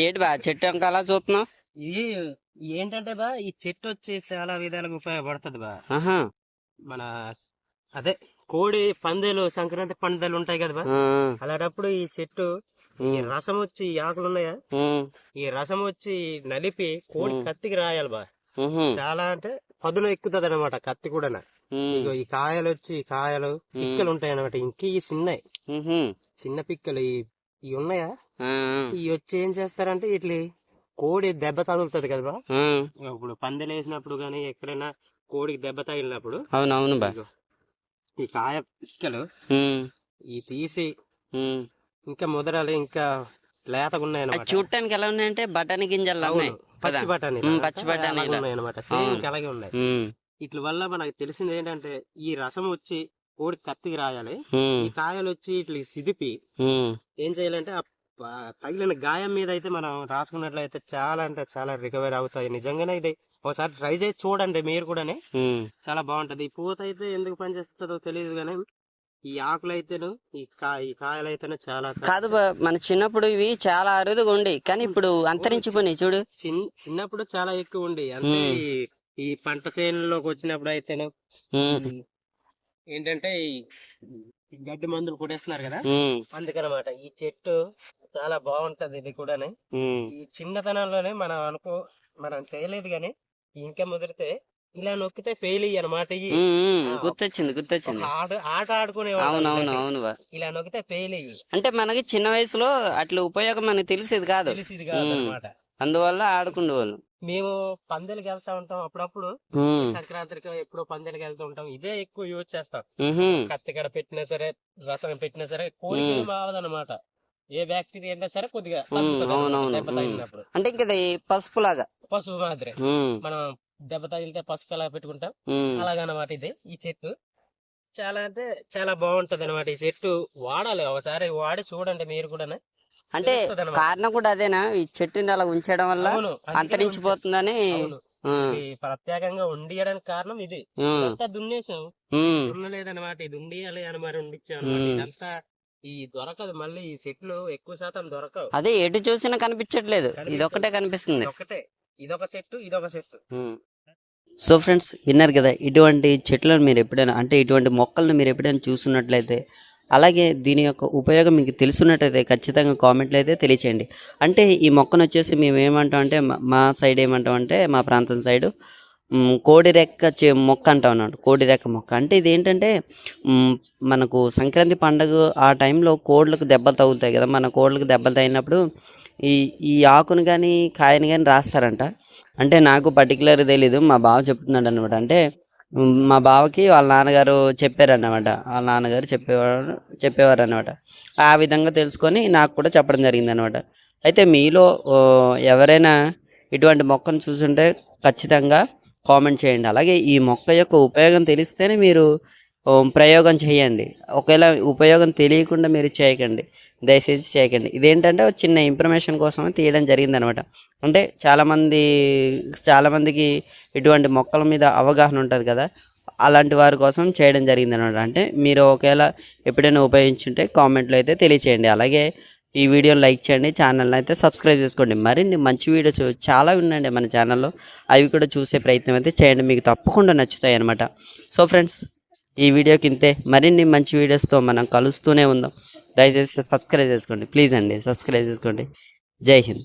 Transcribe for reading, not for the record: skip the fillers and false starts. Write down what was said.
ఏంటి బా చెట్టు ఇంకా అలా చూస్తున్నావు? ఇది ఏంటంటే బా ఈ చెట్టు వచ్చి చాలా విధాలుగా ఉపయోగపడుతుంది బా. మన అదే కోడి పందేలు సంక్రాంతి పందేలు ఉంటాయి కదా బా, అలాంటప్పుడు ఈ చెట్టు ఈ రసం వచ్చి ఈ ఆకులు ఉన్నాయా, ఈ రసం వచ్చి నలిపి కోడి కత్తికి రాయాలి బా. చాలా అంటే పదును ఎక్కుతుంది అనమాట కత్తి కూడా. ఇగో ఈ కాయలు వచ్చి కాయలు పిక్కలు ఉంటాయి అనమాట. ఇంక ఈ చిన్న పిక్కలు ఇవి ఉన్నాయా, ఇవి వచ్చి ఏం చేస్తారంటే ఇట్లా కోడి దెబ్బ తగులుతుంది కదా బా. ఇప్పుడు పందెలు వేసినప్పుడు గానీ ఎక్కడైనా కోడికి దెబ్బ తగిలినప్పుడు అవునవును బా, ఈ కాయ పిక్కలు ఈ తీసి ఇంకా ముదరాలు ఇంకా లేతగా ఉన్నాయన్నమాట. చూడటానికి ఎలా ఉన్నాయంటే బఠానీ గింజలు పచ్చి బఠానీ ఉన్నాయన్నమాట. సేమ్ అలాగే ఉన్నాయి. ఇట్ల వల్ల మనకు తెలిసింది ఏంటంటే ఈ రసం వచ్చి కోడి కత్తికి రాయాలి. ఈ కాయలు వచ్చి ఇట్లా సిదిపి ఏం చేయాలంటే తగిలిన గాయం మీద అయితే మనం రాసుకున్నట్లయితే చాలా అంటే చాలా రికవరీ అవుతాయి. నిజంగానే ఇది ఒకసారి ట్రై చేసి చూడండి మీరు కూడా, చాలా బాగుంటది. ఈ పూత అయితే ఎందుకు పనిచేస్తుందో తెలియదు కానీ ఈ ఆకులు అయితేను ఈ కాయలు అయితేనే చాలా కాదు. మన చిన్నప్పుడు ఇవి చాలా అరుదుగా ఉండి కానీ ఇప్పుడు అంతరించిపోయినాయి చూడు. చిన్నప్పుడు చాలా ఎక్కువ ఉండి అంటే ఈ పంట చేనులోకి వచ్చినప్పుడు అయితేను ఏంటంటే ఈ గడ్డి మందులు కొట్టేస్తున్నారు కదా, అందుకనమాట ఈ చెట్టు చాలా బాగుంటది. ఇది కూడా ఈ చిన్నతనంలోనే మనం చేయలేదు గాని ఇంకా ముదిరితే ఇలా నొక్కితే ఫెయిల్ అయ్యి అనమాట. గుర్తొచ్చింది ఆట ఆడుకునే అవును ఇలా నొక్కితే ఫెయిల్ అయ్యి. అంటే మనకి చిన్న వయసులో అట్లా ఉపయోగం మనకి తెలిసేది కాదు అనమాట. అందువల్ల ఆడుకునే వాళ్ళు. మేము పందెలకి వెళ్తా ఉంటాం అప్పుడప్పుడు, సంక్రాంతికి ఎప్పుడో పందెలకి వెళ్తూ ఉంటాం. ఇదే ఎక్కువ యూజ్ చేస్తాం. కత్తికడ పెట్టినా సరే రసం పెట్టినా సరే కోడికి బావదనమాట. ఏ బ్యాక్టీరియా అయినా సరే కొద్దిగా దెబ్బ తగిలినప్పుడు. అంటే ఇంకా పసుపు లాగా, పసుపు మాదిరి మనం దెబ్బ తగిలితే పసుపు ఎలా పెట్టుకుంటాం అలాగనమాట. ఇది ఈ చెట్టు చాలా అంటే చాలా బాగుంటది అనమాట. ఈ చెట్టు వాడాలి, ఒకసారి వాడి చూడండి మీరు కూడా. అంటే కారణం కూడా అదేనా, ఈ చెట్టుని అలా ఉంచడం వల్ల అంతరించిపోతుందని ప్రత్యేకంగా ఉండియడానికి కారణం ఇది. దున్నేసాం, దున్నలేదనమాట. ఇది ఉండియాలి అని మరి ఉండిచ్చాం. ఇదంతా ఈ దొరకదు మళ్ళీ. ఈ చెట్లు ఎక్కువ శాతం దొరకవు. అదే ఎటు చూసినా కనిపించట్లేదు, ఇదొకటే కనిపిస్తుంది. ఇదొక చెట్టు, ఇదొక చెట్టు. సో ఫ్రెండ్స్, విన్నారు కదా, ఇటువంటి చెట్లను మీరు ఎప్పుడైనా అంటే ఇటువంటి మొక్కలను మీరు ఎప్పుడైనా చూస్తున్నట్లయితే, అలాగే దీని యొక్క ఉపయోగం మీకు తెలుసున్నట్టయితే ఖచ్చితంగా కామెంట్లు అయితే తెలియచేయండి. అంటే ఈ మొక్కను వచ్చేసి మేము ఏమంటాం అంటే, మా సైడ్ ఏమంటాం అంటే, మా ప్రాంతం సైడు కోడి రెక్క మొక్క అంటాం అన్నమాట. కోడి రెక్క మొక్క అంటే ఇది ఏంటంటే మనకు సంక్రాంతి పండుగ ఆ టైంలో కోళ్ళకు దెబ్బలు తగులుతాయి కదా. మన కోళ్ళకు దెబ్బలు తగిలినప్పుడు ఈ ఆకును కానీ కాయని కానీ రాస్తారంట. అంటే నాకు పర్టికులర్ తెలీదు, మా బావ చెప్తున్నాడు అనమాట. అంటే మా బావకి వాళ్ళ నాన్నగారు చెప్పారన్నమాట. వాళ్ళ నాన్నగారు చెప్పేవారు అనమాట. ఆ విధంగా తెలుసుకొని నాకు కూడా చెప్పడం జరిగింది అనమాట. అయితే మీలో ఎవరైనా ఇటువంటి మొక్కను చూసుంటే ఖచ్చితంగా కామెంట్ చేయండి. అలాగే ఈ మొక్క యొక్క ఉపయోగం తెలిస్తేనే మీరు ప్రయోగం చేయండి. ఒకవేళ ఉపయోగం తెలియకుండా మీరు చేయకండి, దయచేసి చేయకండి. ఇదేంటంటే ఒక చిన్న ఇన్ఫర్మేషన్ కోసం తీయడం జరిగింది అనమాట. అంటే చాలామందికి ఇటువంటి మొక్కల మీద అవగాహన ఉంటుంది కదా, అలాంటి వారి కోసం చేయడం జరిగింది అనమాట. అంటే మీరు ఒకవేళ ఎప్పుడైనా ఉపయోగించుంటే కామెంట్లో అయితే తెలియచేయండి. అలాగే ఈ వీడియోని లైక్ చేయండి, ఛానల్ని అయితే సబ్స్క్రైబ్ చేసుకోండి. మరిన్ని మంచి వీడియోస్ చాలా ఉన్నాయండి మన ఛానల్లో, అవి కూడా చూసే ప్రయత్నం అయితే చేయండి, మీకు తప్పకుండా నచ్చుతాయి అనమాట. సో ఫ్రెండ్స్, ఈ వీడియోకి ఇంతే. మరిన్ని మంచి వీడియోస్తో మనం కలుస్తూనే ఉందాం. దయచేసి సబ్స్క్రైబ్ చేసుకోండి ప్లీజ్ అండి, సబ్స్క్రైబ్ చేసుకోండి. జై హింద్.